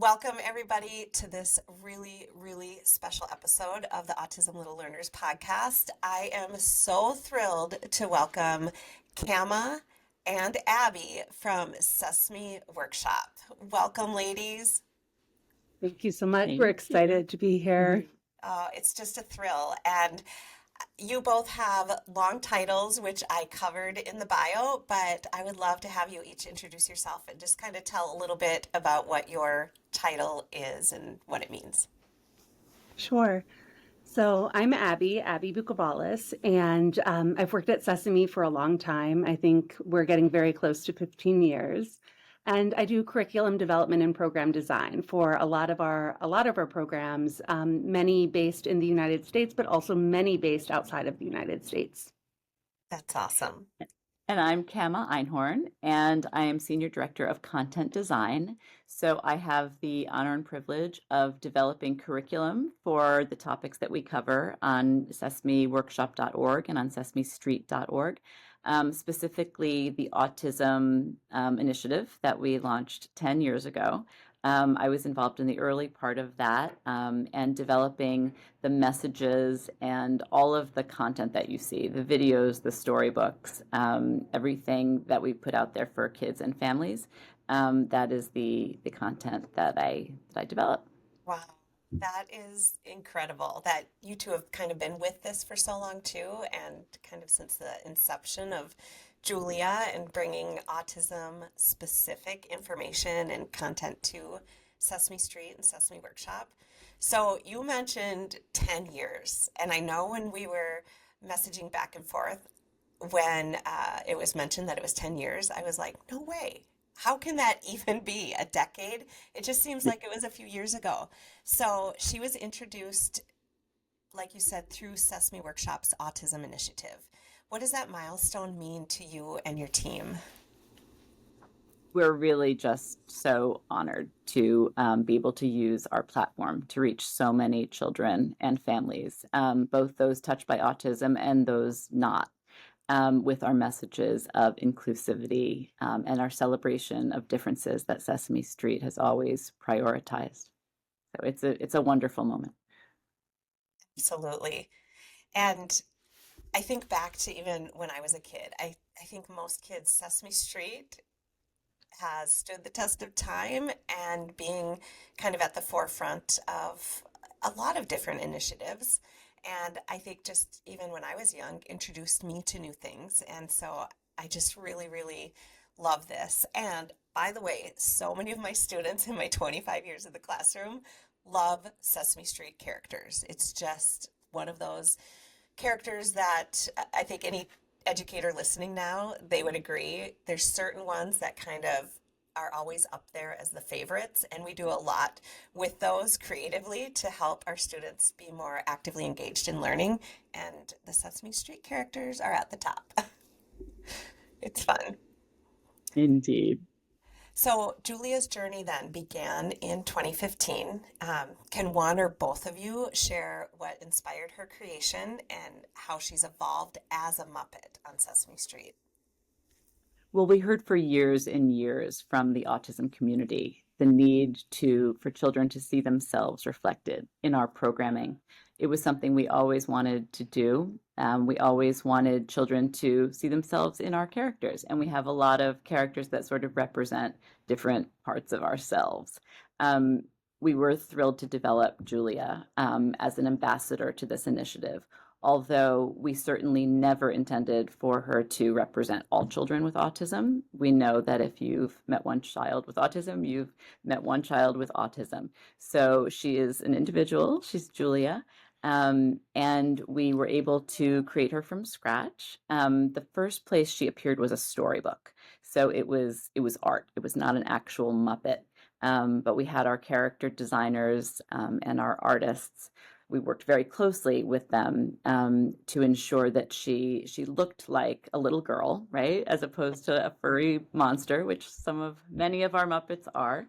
Welcome, everybody, to this really, really special episode of the Autism Little Learners Podcast. I am so thrilled to welcome Kama and Abby from Sesame Workshop. Welcome, ladies. Thank you so much. Thank We're you. excited to be here. It's just a thrill. And you both have long titles, which I covered in the bio, but I would love to have you each introduce yourself and just kind of tell a little bit about what your title is and what it means. Sure. So I'm Abby Bucuvalas, and I've worked at Sesame for a long time. I think we're getting very close to 15 years. And I do curriculum development and program design for a lot of our programs, many based in the United States, but also many based outside of the United States. That's awesome. And I'm Kama Einhorn, and I am Senior Director of Content Design. So I have the honor and privilege of developing curriculum for the topics that we cover on sesameworkshop.org and on sesamestreet.org. Specifically the autism initiative that we launched 10 years ago. I was involved in the early part of that and developing the messages and all of the content that you see, the videos, the storybooks, everything that we put out there for kids and families. That is the content that I develop. Wow. That is incredible that you two have kind of been with this for so long too, and kind of since the inception of Julia and bringing autism specific information and content to Sesame Street and Sesame Workshop. So you mentioned 10 years, and I know when we were messaging back and forth, when it was mentioned that it was 10 years, I was like, no way. How can that even be a decade? It just seems like it was a few years ago. So she was introduced, like you said, through Sesame Workshop's Autism Initiative. What does that milestone mean to you and your team? We're really just so honored to be able to use our platform to reach so many children and families, both those touched by autism and those not. With our messages of inclusivity and our celebration of differences that Sesame Street has always prioritized. So it's a wonderful moment. Absolutely. And I think back to even when I was a kid. I think most kids, Sesame Street has stood the test of time and being kind of at the forefront of a lot of different initiatives. And I think just even when I was young, introduced me to new things. And so I just really, really love this. And by the way, so many of my students in my 25 years in the classroom love Sesame Street characters. It's just one of those characters that I think any educator listening now, they would agree. There's certain ones that kind of are always up there as the favorites, and we do a lot with those creatively to help our students be more actively engaged in learning, and the Sesame Street characters are at the top. It's fun. Indeed. So Julia's journey then began in 2015. Can one or both of you share what inspired her creation and how she's evolved as a Muppet on Sesame Street? Well, we heard for years and years from the autism community the need for children to see themselves reflected in our programming. It was something we always wanted to do. We always wanted children to see themselves in our characters, and we have a lot of characters that sort of represent different parts of ourselves. We were thrilled to develop Julia as an ambassador to this initiative, although we certainly never intended for her to represent all children with autism. We know that if you've met one child with autism, you've met one child with autism. So she is an individual, she's Julia, and we were able to create her from scratch. The first place she appeared was a storybook. So it was art, it was not an actual Muppet, but we had our character designers and our artists. We worked very closely with them to ensure that she looked like a little girl, right, as opposed to a furry monster, which many of our Muppets are.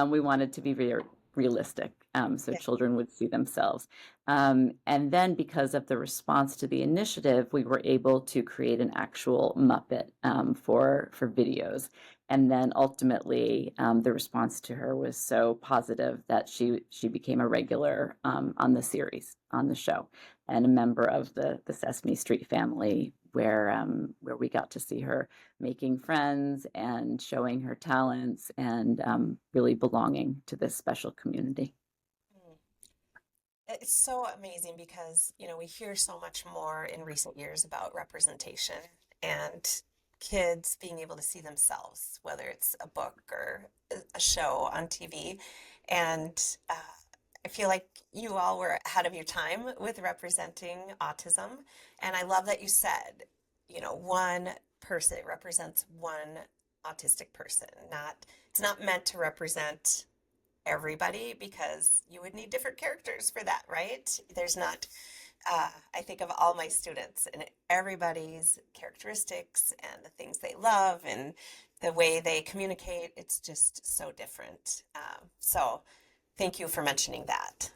We wanted to be very, realistic, so Yeah. children would see themselves. And then because of the response to the initiative, we were able to create an actual Muppet for videos. And then ultimately, the response to her was so positive that she became a regular on the series, on the show, and a member of the Sesame Street family, where we got to see her making friends and showing her talents and really belonging to this special community. Mm. It's so amazing because, we hear so much more in recent years about representation and kids being able to see themselves, whether it's a book or a show on TV. And I feel like you all were ahead of your time with representing autism. And I love that you said, one person, it represents one autistic person, it's not meant to represent everybody because you would need different characters for that, right? There's not, I think of all my students and everybody's characteristics and the things they love and the way they communicate. It's just so different. So thank you for mentioning that.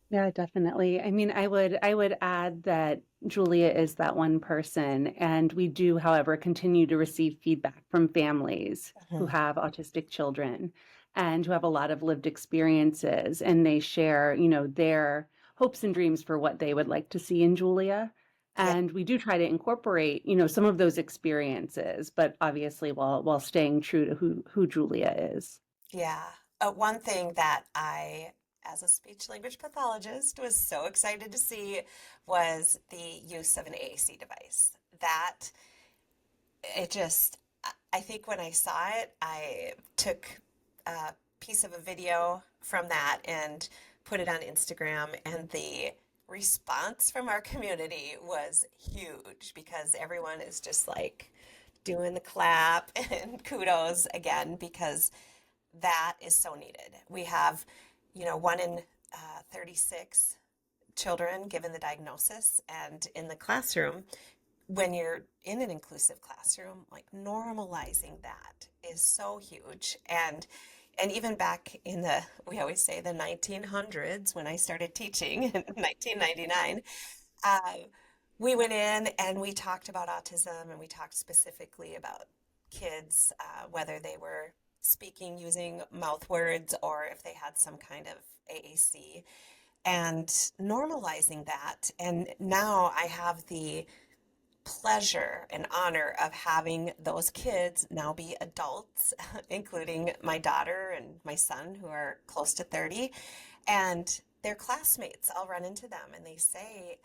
Yeah, definitely. I mean, I would add that Julia is that one person, and we do, however, continue to receive feedback from families who Mhm. have autistic children and who have a lot of lived experiences, and they share, their hopes and dreams for what they would like to see in Julia. Yeah, And we do try to incorporate, some of those experiences, but obviously while staying true to who Julia is. yeah. One thing that I, as a speech language pathologist, was so excited to see was the use of an AAC device. That it just, I think when I saw it, I took a piece of a video from that and put it on Instagram, and the response from our community was huge because everyone is just like doing the clap and kudos again because that is so needed. We have, one in 36 children given the diagnosis, and in the classroom, when you're in an inclusive classroom, like normalizing that is so huge. And even back in we always say the 1900s when I started teaching in 1999, uh, we went in and we talked about autism and we talked specifically about kids, whether they were speaking using mouth words or if they had some kind of AAC, and normalizing that. And now I have the pleasure and honor of having those kids now be adults, including my daughter and my son, who are close to 30. And their classmates, I'll run into them and they say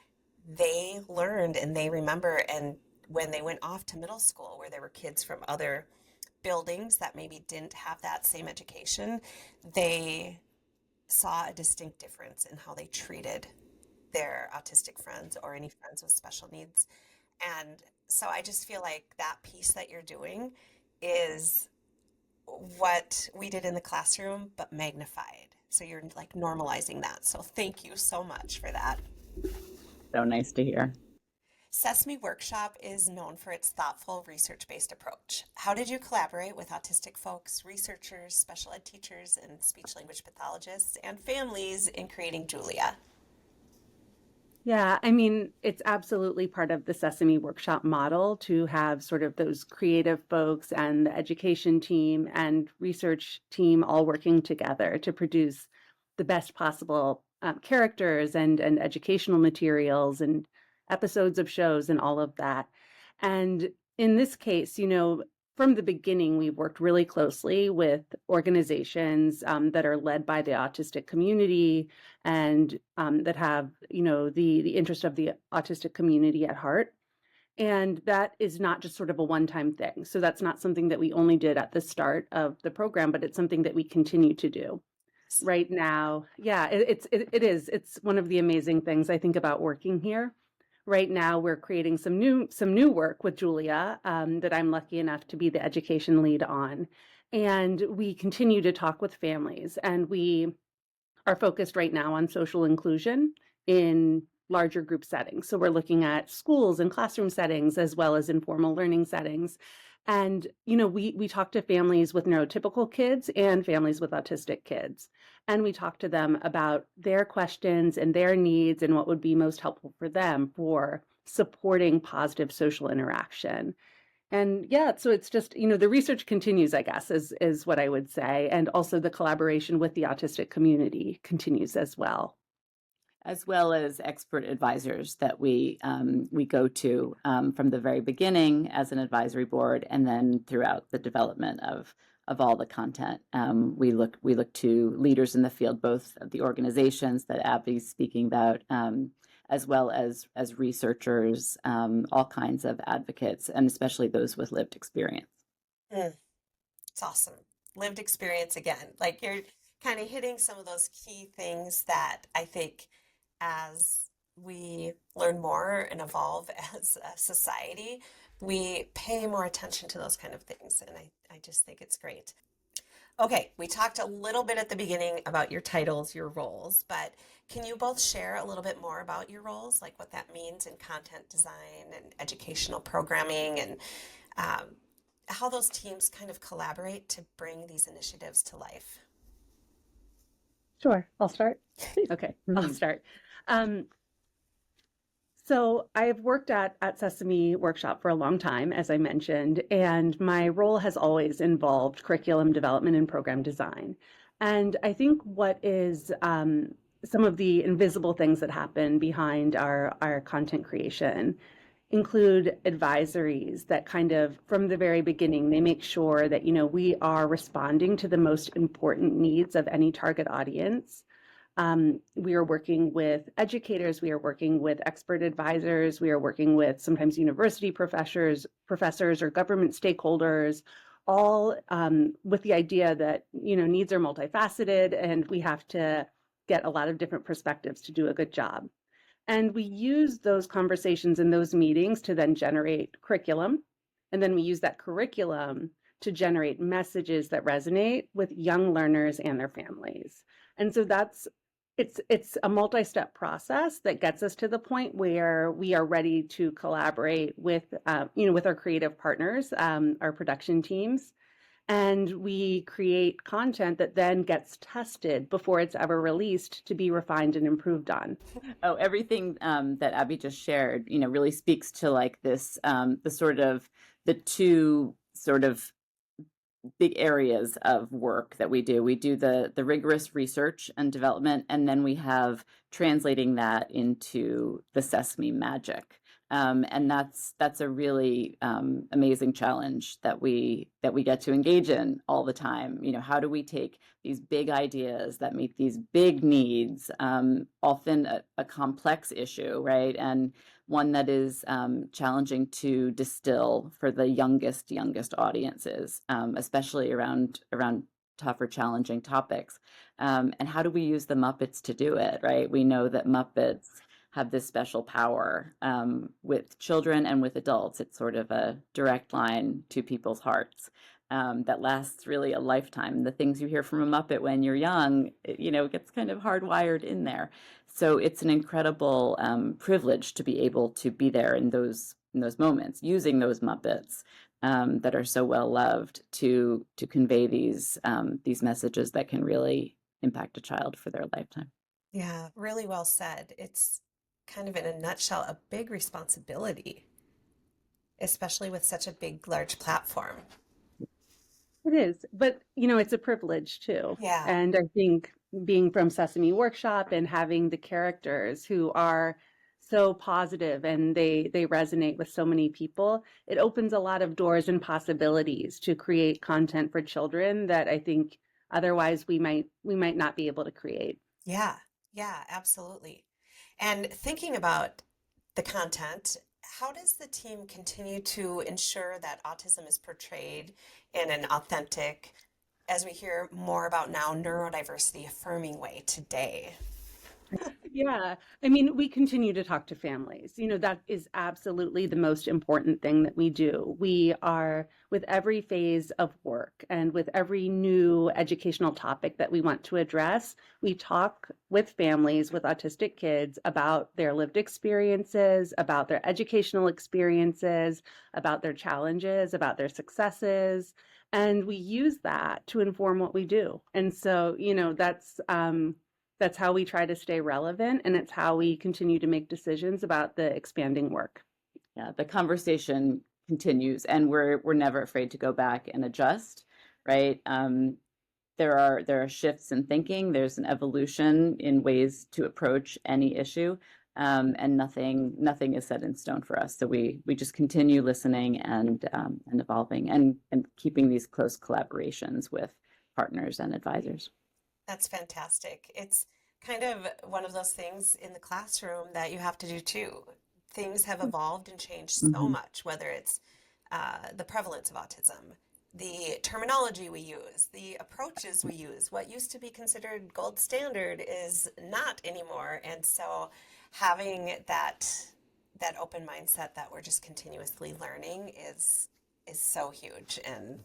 they learned and they remember. And when they went off to middle school, where there were kids from other buildings that maybe didn't have that same education, they saw a distinct difference in how they treated their autistic friends or any friends with special needs. And so I just feel like that piece that you're doing is what we did in the classroom, but magnified. So you're like normalizing that. So thank you so much for that. So nice to hear. Sesame Workshop is known for its thoughtful, research-based approach. How did you collaborate with autistic folks, researchers, special ed teachers, and speech language pathologists and families in creating Julia? Yeah, I mean, it's absolutely part of the Sesame Workshop model to have sort of those creative folks and the education team and research team all working together to produce the best possible characters and educational materials and episodes of shows and all of that. And in this case, from the beginning, we've worked really closely with organizations that are led by the autistic community and that have, the interest of the autistic community at heart. And that is not just sort of a one-time thing. So that's not something that we only did at the start of the program, but it's something that we continue to do right now. Yeah, it's one of the amazing things I think about working here. Right now, we're creating some new work with Julia that I'm lucky enough to be the education lead on, and we continue to talk with families, and we are focused right now on social inclusion in larger group settings. So we're looking at schools and classroom settings as well as informal learning settings. And, we talk to families with neurotypical kids and families with autistic kids. And we talk to them about their questions and their needs and what would be most helpful for them for supporting positive social interaction. And yeah, so it's just, the research continues, I guess, is what I would say. And also the collaboration with the autistic community continues as well. As well as expert advisors that we go to from the very beginning as an advisory board, and then throughout the development of all the content. We look to leaders in the field, both of the organizations that Abby's speaking about, as well as researchers, all kinds of advocates, and especially those with lived experience. It's awesome. Lived experience again. Like you're kind of hitting some of those key things that I think as we learn more and evolve as a society, we pay more attention to those kind of things. And I just think it's great. Okay, we talked a little bit at the beginning about your titles, your roles, but can you both share a little bit more about your roles, like what that means in content design and educational programming, and how those teams kind of collaborate to bring these initiatives to life? Sure, I'll start. Okay, I'll start. So I've worked at Sesame Workshop for a long time, as I mentioned, and my role has always involved curriculum development and program design. And I think what is some of the invisible things that happen behind our content creation include advisories that kind of, from the very beginning, they make sure that, we are responding to the most important needs of any target audience. We are working with educators, we are working with expert advisors, we are working with sometimes university professors or government stakeholders, all with the idea that, needs are multifaceted and we have to get a lot of different perspectives to do a good job. And we use those conversations in those meetings to then generate curriculum. And then we use that curriculum to generate messages that resonate with young learners and their families. And so it's a multi-step process that gets us to the point where we are ready to collaborate with, with our creative partners, our production teams, and we create content that then gets tested before it's ever released to be refined and improved on. Oh, everything that Abby just shared, really speaks to like this, the two sort of big areas of work that we do. We do the rigorous research and development, and then we have translating that into the Sesame magic. And that's a really amazing challenge that we get to engage in all the time. How do we take these big ideas that meet these big needs, often a complex issue, right? And one that is challenging to distill for the youngest audiences, especially around tougher, challenging topics. And how do we use the Muppets to do it, right? We know that Muppets have this special power with children and with adults. It's sort of a direct line to people's hearts that lasts really a lifetime. The things you hear from a Muppet when you're young, it gets kind of hardwired in there. So it's an incredible privilege to be able to be there in those moments, using those Muppets that are so well loved to convey these messages that can really impact a child for their lifetime. Yeah, really well said. It's kind of in a nutshell, a big responsibility, especially with such a big, large platform. It is, but it's a privilege too. Yeah. And I think being from Sesame Workshop and having the characters who are so positive and they resonate with so many people, it opens a lot of doors and possibilities to create content for children that I think otherwise we might not be able to create. Yeah, absolutely. And thinking about the content, how does the team continue to ensure that autism is portrayed in an authentic, as we hear more about now, neurodiversity affirming way today? Yeah. I mean, we continue to talk to families. That is absolutely the most important thing that we do. We are, with every phase of work and with every new educational topic that we want to address, we talk with families with autistic kids about their lived experiences, about their educational experiences, about their challenges, about their successes. And we use that to inform what we do. And so, that's how we try to stay relevant, and it's how we continue to make decisions about the expanding work. Yeah, the conversation continues, and we're never afraid to go back and adjust, right? There are shifts in thinking. There's an evolution in ways to approach any issue, and nothing is set in stone for us. So we just continue listening and evolving and keeping these close collaborations with partners and advisors. That's fantastic. It's kind of one of those things in the classroom that you have to do too. Things have evolved and changed so Mhm. much, whether it's the prevalence of autism, the terminology we use, the approaches we use. What used to be considered gold standard is not anymore. And so having that open mindset that we're just continuously learning is so huge. And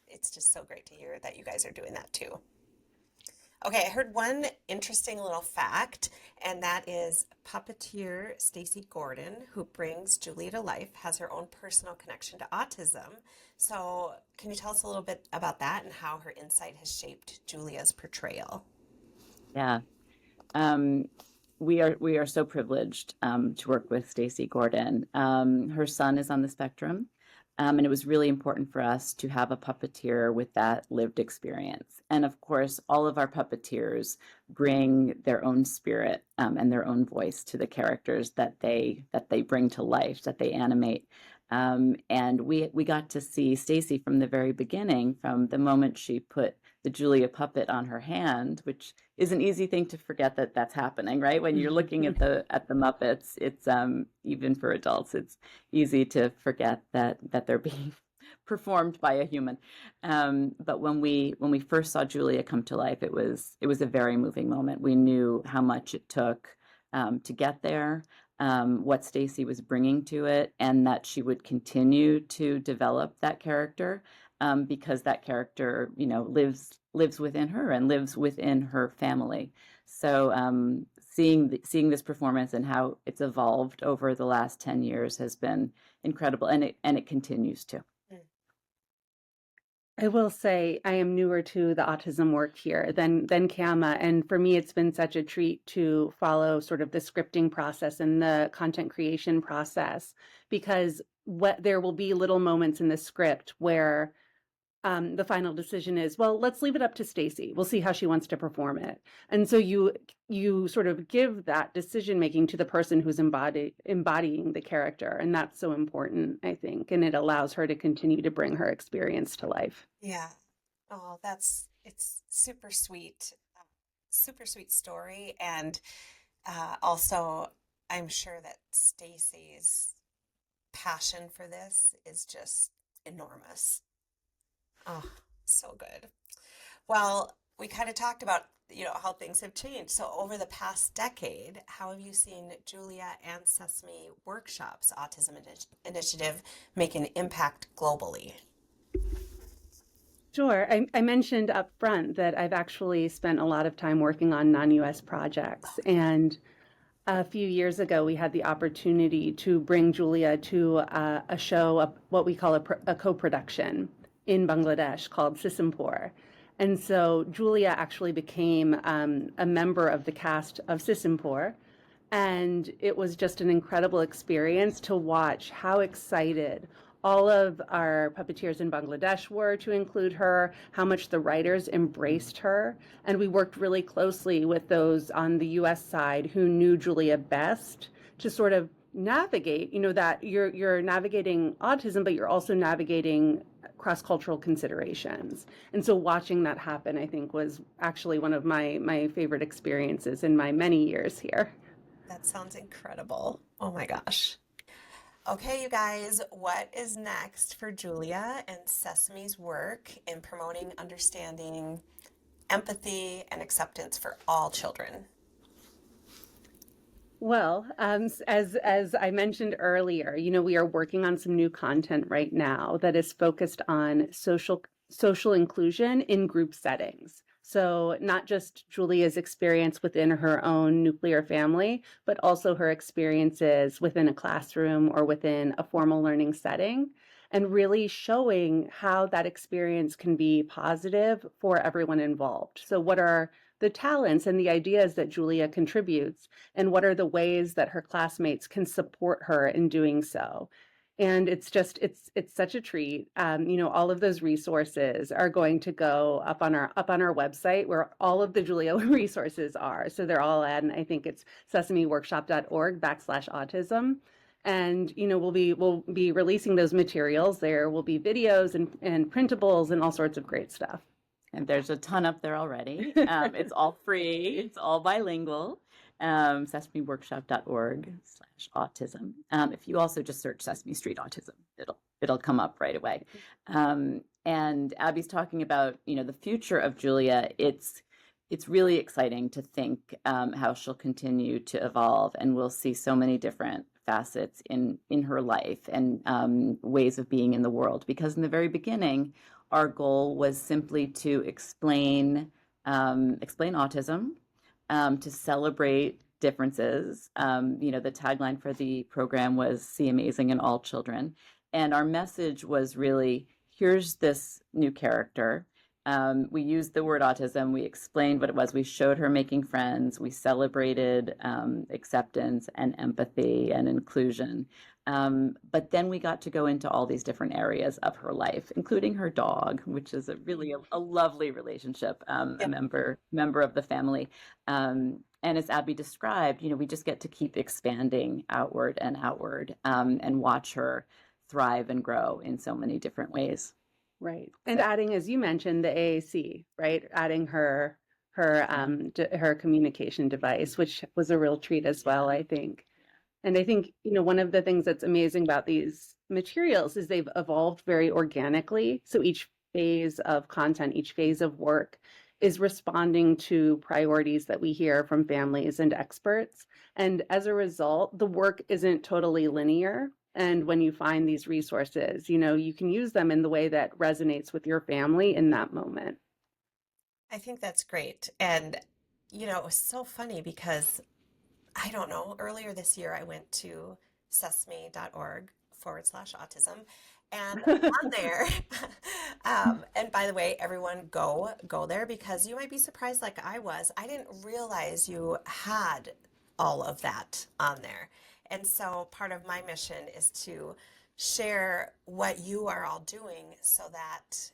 it's just so great to hear that you guys are doing that too. Okay, I heard one interesting little fact, and that is puppeteer Stacey Gordon, who brings Julia to life, has her own personal connection to autism. So, can you tell us a little bit about that and how her insight has shaped Julia's portrayal? Yeah. Um, we are so privileged to work with Stacey Gordon. Her son is on the spectrum, and it was really important for us to have a puppeteer with that lived experience. And of course, all of our puppeteers bring their own spirit and their own voice to the characters that they bring to life, that they animate. And we got to see Stacey from the very beginning, from the moment she put the Julia puppet on her hand, which is an easy thing to forget that that's happening, right? When you're looking at the Muppets, it's even for adults, it's easy to forget that they're being performed by a human. But when we first saw Julia come to life, it was a very moving moment. We knew how much it took to get there, what Stacey was bringing to it, and that she would continue to develop that character, because that character, lives within her and lives within her family. So seeing this performance and how it's evolved over the last 10 years has been incredible, and it continues to. I will say I am newer to the autism work here than Kama, and for me, it's been such a treat to follow sort of the scripting process and the content creation process, because there will be little moments in the script where the final decision is, well, let's leave it up to Stacey. We'll see how she wants to perform it. And so you sort of give that decision making to the person who's embodying the character, and that's so important, I think, and it allows her to continue to bring her experience to life. Yeah. Oh, it's super sweet story. And also, I'm sure that Stacy's passion for this is just enormous. Oh, so good. Well, we kind of talked about, how things have changed. So over the past decade, how have you seen Julia and Sesame Workshop's initiative make an impact globally? Sure. I mentioned up front that I've actually spent a lot of time working on non-US projects. And a few years ago, we had the opportunity to bring Julia to a show, what we call a co-production in Bangladesh called Sisimpur. And so Julia actually became a member of the cast of Sisimpur. And it was just an incredible experience to watch how excited all of our puppeteers in Bangladesh were to include her, how much the writers embraced her. And we worked really closely with those on the US side who knew Julia best to sort of navigate, that you're navigating autism, but you're also navigating cross-cultural considerations. And so watching that happen, I think, was actually one of my favorite experiences in my many years here. That sounds incredible. Oh my gosh. Okay, you guys, what is next for Julia and Sesame's work in promoting understanding, empathy, and acceptance for all children? Well, as I mentioned earlier, we are working on some new content right now that is focused on social inclusion in group settings. So not just Julia's experience within her own nuclear family, but also her experiences within a classroom or within a formal learning setting, and really showing how that experience can be positive for everyone involved. So what are the talents and the ideas that Julia contributes, and what are the ways that her classmates can support her in doing so? And it's such a treat. All of those resources are going to go up on our website, where all of the Julia resources are. So they're all at, and I think it's sesameworkshop.org/autism. And we'll be releasing those materials. There will be videos and printables and all sorts of great stuff. And there's a ton up there already. It's all free. It's all bilingual. sesameworkshop.org/autism. If you also just search Sesame Street Autism, it'll come up right away. And Abby's talking about, the future of Julia. It's really exciting to think how she'll continue to evolve, and we'll see so many different facets in her life and ways of being in the world. Because in the very beginning, our goal was simply to explain autism, to celebrate differences. The tagline for the program was "See Amazing in All Children," and our message was really, here's this new character. We used the word autism. We explained what it was. We showed her making friends. We celebrated acceptance and empathy and inclusion. But then we got to go into all these different areas of her life, including her dog, which is really a lovely relationship, a member of the family. And as Abby described, we just get to keep expanding outward and watch her thrive and grow in so many different ways. Right. And adding, as you mentioned, the AAC, right? Adding her communication device, which was a real treat as well, I think. And I think, one of the things that's amazing about these materials is they've evolved very organically. So each phase of content, each phase of work is responding to priorities that we hear from families and experts. And as a result, the work isn't totally linear. And when you find these resources, you can use them in the way that resonates with your family in that moment. I think that's great. And, it was so funny because I don't know, earlier this year I went to sesame.org/autism, and on there, and by the way, everyone go there, because you might be surprised like I was. I didn't realize you had all of that on there. And so part of my mission is to share what you are all doing so that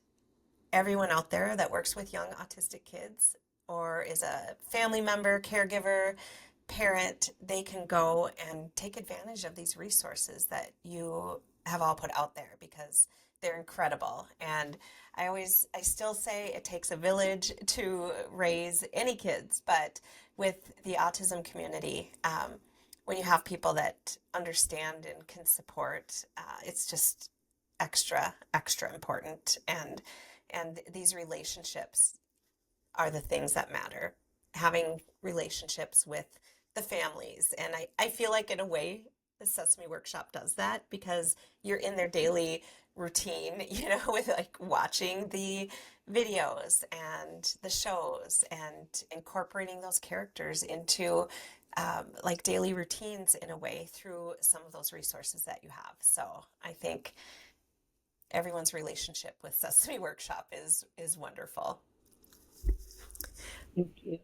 everyone out there that works with young autistic kids or is a family member, caregiver, parent, they can go and take advantage of these resources that you have all put out there, because they're incredible. And I still say it takes a village to raise any kids, but with the autism community, when you have people that understand and can support, it's just extra important. And these relationships are the things that matter. Having relationships with the families. And I feel like in a way the Sesame Workshop does that, because you're in their daily routine, with like watching the videos and the shows and incorporating those characters into like daily routines in a way through some of those resources that you have. So I think everyone's relationship with Sesame Workshop is wonderful. Thank you.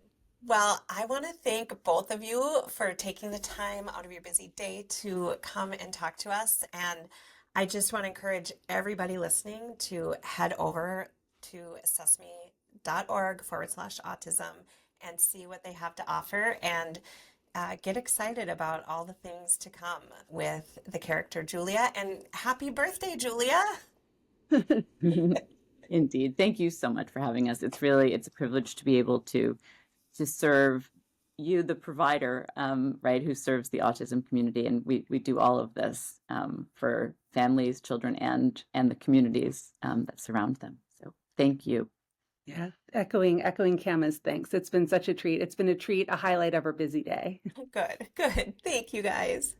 Well, I want to thank both of you for taking the time out of your busy day to come and talk to us. And I just want to encourage everybody listening to head over to sesame.org/autism and see what they have to offer, and get excited about all the things to come with the character Julia. And happy birthday, Julia! Indeed. Thank you so much for having us. It's a privilege to be able to serve you, the provider, right, who serves the autism community. And we do all of this for families, children, and the communities that surround them. So thank you. Yeah, echoing Kama's thanks. It's been such a treat. It's been a treat, a highlight of our busy day. Good, good. Thank you guys.